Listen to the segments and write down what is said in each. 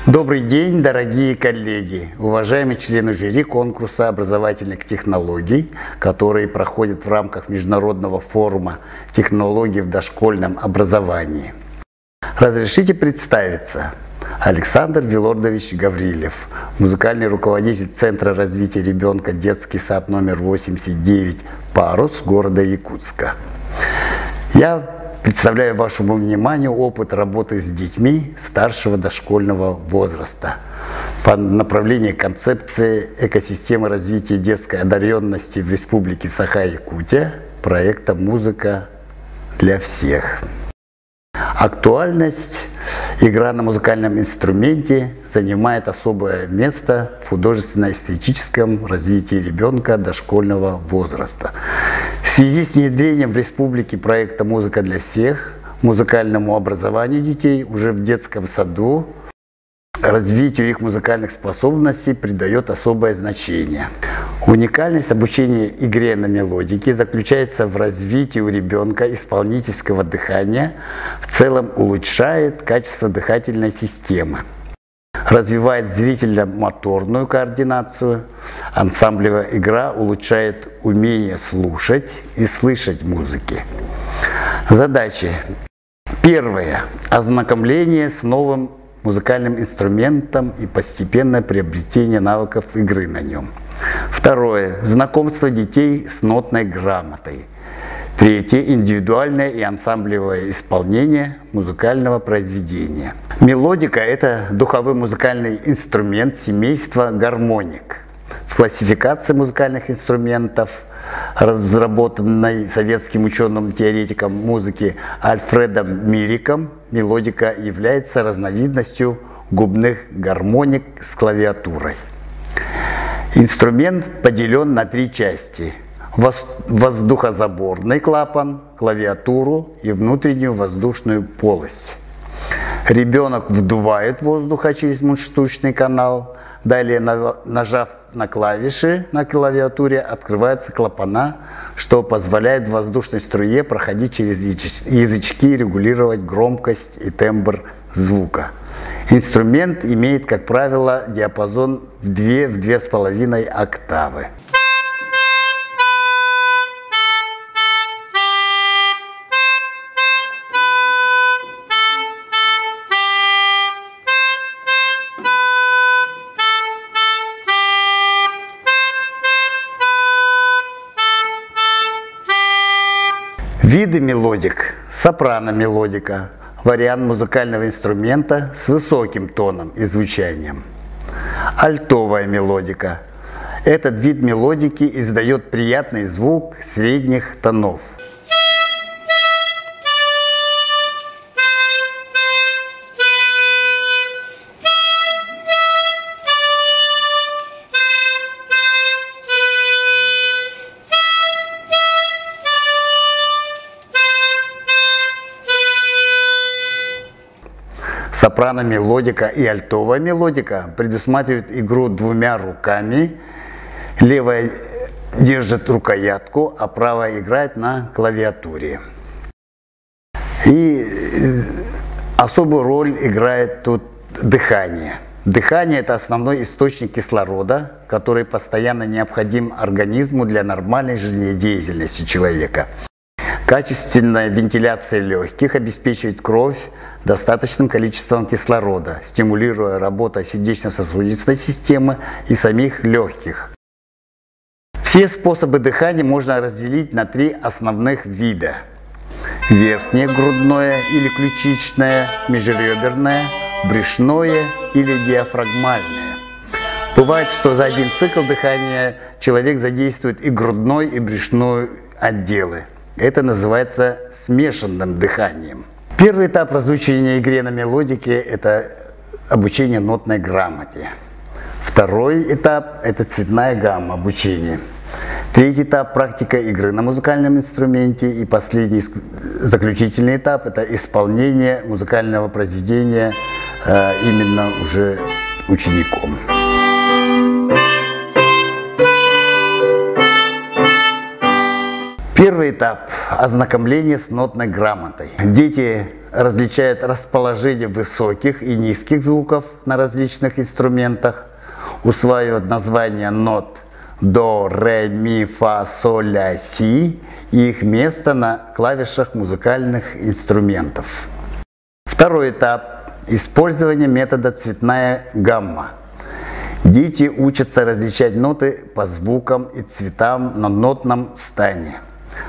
Добрый день, дорогие коллеги, уважаемые члены жюри конкурса образовательных технологий, которые проходят в рамках Международного форума технологий в дошкольном образовании. Разрешите представиться. Александр Вилордович Гаврилев, музыкальный руководитель Центра развития ребенка, детский сад номер 89 «Парус» города Якутска. Я представляю вашему вниманию опыт работы с детьми старшего дошкольного возраста по направлению концепции экосистемы развития детской одаренности в Республике Саха-Якутия проекта «Музыка для всех». Актуальность игра на музыкальном инструменте занимает особое место в художественно-эстетическом развитии ребенка дошкольного возраста. В связи с внедрением в республике проекта «Музыка для всех» музыкальному образованию детей уже в детском саду развитию их музыкальных способностей придает особое значение. Уникальность обучения игре на мелодике заключается в развитии у ребенка исполнительского дыхания, в целом улучшает качество дыхательной системы, развивает зрительно-моторную координацию, ансамблевая игра улучшает умение слушать и слышать музыки. Задачи. Первое. Ознакомление с новым музыкальным инструментом и постепенное приобретение навыков игры на нем. Второе. Знакомство детей с нотной грамотой. Третье. Индивидуальное и ансамблевое исполнение музыкального произведения. Мелодика – это духовой музыкальный инструмент семейства гармоник. В классификации музыкальных инструментов, разработанной советским ученым-теоретиком музыки Альфредом Мириком, мелодика является разновидностью губных гармоник с клавиатурой. Инструмент поделен на три части: воздухозаборный клапан, клавиатуру и внутреннюю воздушную полость. Ребенок вдувает воздуха через мундштучный канал. Далее, нажав на клавиши на клавиатуре, открываются клапана, что позволяет воздушной струе проходить через язычки и регулировать громкость и тембр звука. Инструмент имеет, как правило, диапазон в 2–2,5 октавы. Виды мелодик. Сопрано-мелодика. Вариант музыкального инструмента с высоким тоном и звучанием. Альтовая мелодика. Этот вид мелодики издает приятный звук средних тонов. Сопрано-мелодика и альтовая мелодика предусматривают игру двумя руками. Левая держит рукоятку, а правая играет на клавиатуре. И особую роль играет тут дыхание. Дыхание – это основной источник кислорода, который постоянно необходим организму для нормальной жизнедеятельности человека. Качественная вентиляция легких обеспечивает кровь достаточным количеством кислорода, стимулируя работу сердечно-сосудистой системы и самих легких. Все способы дыхания можно разделить на три основных вида: верхнее грудное или ключичное, межреберное, брюшное или диафрагмальное. Бывает, что за один цикл дыхания человек задействует и грудной, и брюшной отделы. Это называется смешанным дыханием. Первый этап разучения игре на мелодике – это обучение нотной грамоте. Второй этап – это цветная гамма обучения. Третий этап – практика игры на музыкальном инструменте. И последний, заключительный этап – это исполнение музыкального произведения именно уже учеником. Первый этап – ознакомление с нотной грамотой. Дети различает расположение высоких и низких звуков на различных инструментах, усваивает название нот до, ре, ми, фа, соль, ля, си и их место на клавишах музыкальных инструментов. Второй этап – использование метода цветная гамма. Дети учатся различать ноты по звукам и цветам на нотном стане.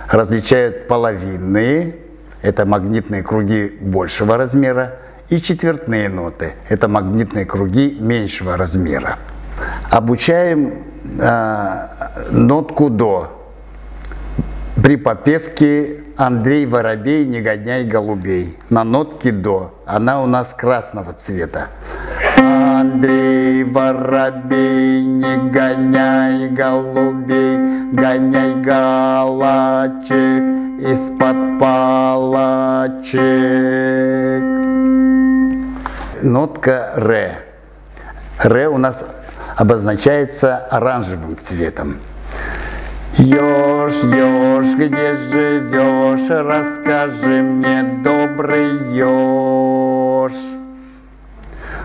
Различают половинные, это магнитные круги большего размера, и четвертные ноты, это магнитные круги меньшего размера. Обучаем нотку до. При попевке «Андрей Воробей, не гоняй голубей» на нотке до. Она у нас красного цвета. Андрей Воробей, не гоняй голубей, гоняй галочек из-под палочек. Нотка ре. Ре у нас обозначается оранжевым цветом. Ёж, ёж, где живешь, расскажи мне, добрый ёж.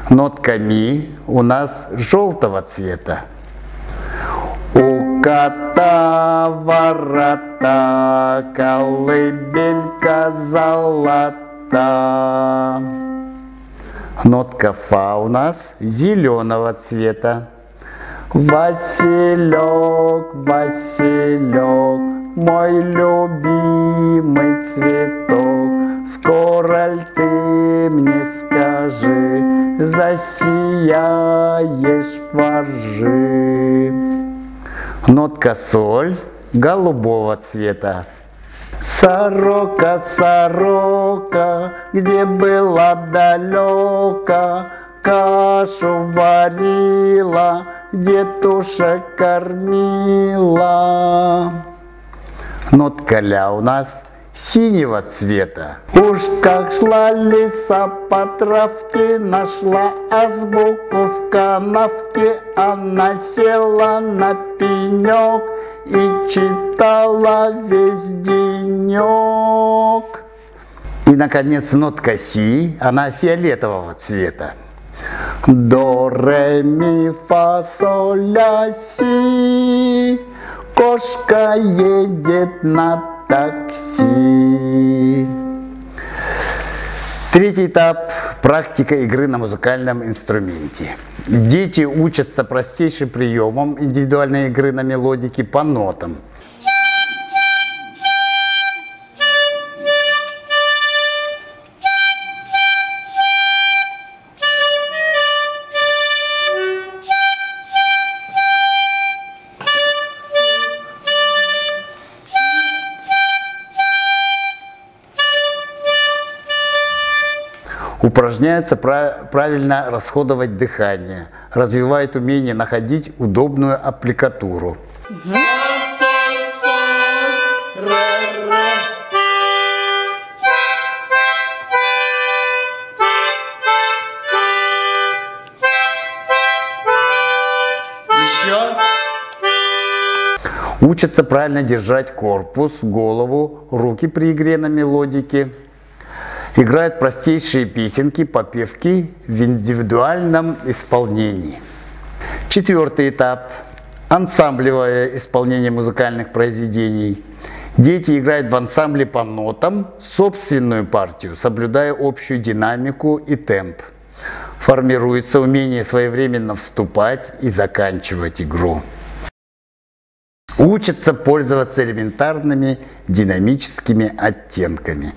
Нотка ми у нас желтого цвета. У кота ворота, колыбелька золота. Нотка фа у нас зеленого цвета. Василек, Василек, мой любимый цветок, скоро ль ты мне скажи, засияешь во ржи. Нотка соль голубого цвета. Сорока, сорока, где была далека, кашу варила, детушек кормила. Нотка ля у нас синего цвета. Уж как шла лиса по травке, нашла азбуку в канавке, она села на пенек и читала весь денек. И, наконец, нотка си, она фиолетового цвета. До, ре, ми, фа, соль, ля, си, кошка едет на такси. Третий этап – практика игры на музыкальном инструменте. Дети учатся простейшим приемам индивидуальной игры на мелодике по нотам. Упражняются правильно расходовать дыхание, развивают умение находить удобную аппликатуру. Еще. Учатся правильно держать корпус, голову, руки при игре на мелодике. Играют простейшие песенки, попевки в индивидуальном исполнении. Четвертый этап – ансамблевое исполнение музыкальных произведений. Дети играют в ансамбле по нотам собственную партию, соблюдая общую динамику и темп. Формируется умение своевременно вступать и заканчивать игру. Учатся пользоваться элементарными динамическими оттенками.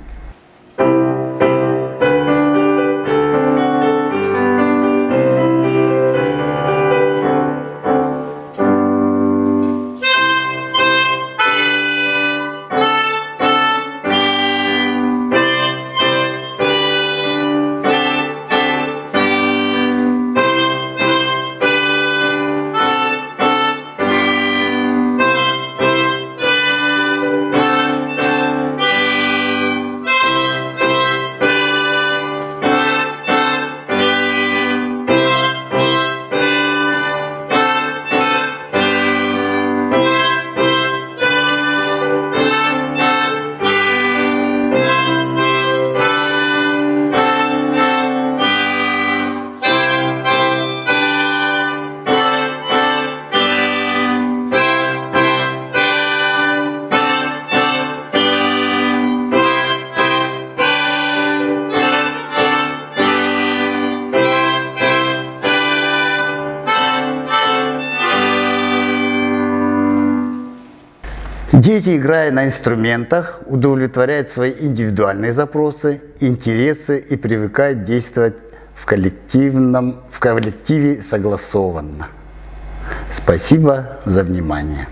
Дети, играя на инструментах, удовлетворяют свои индивидуальные запросы, интересы и привыкают действовать в коллективе согласованно. Спасибо за внимание.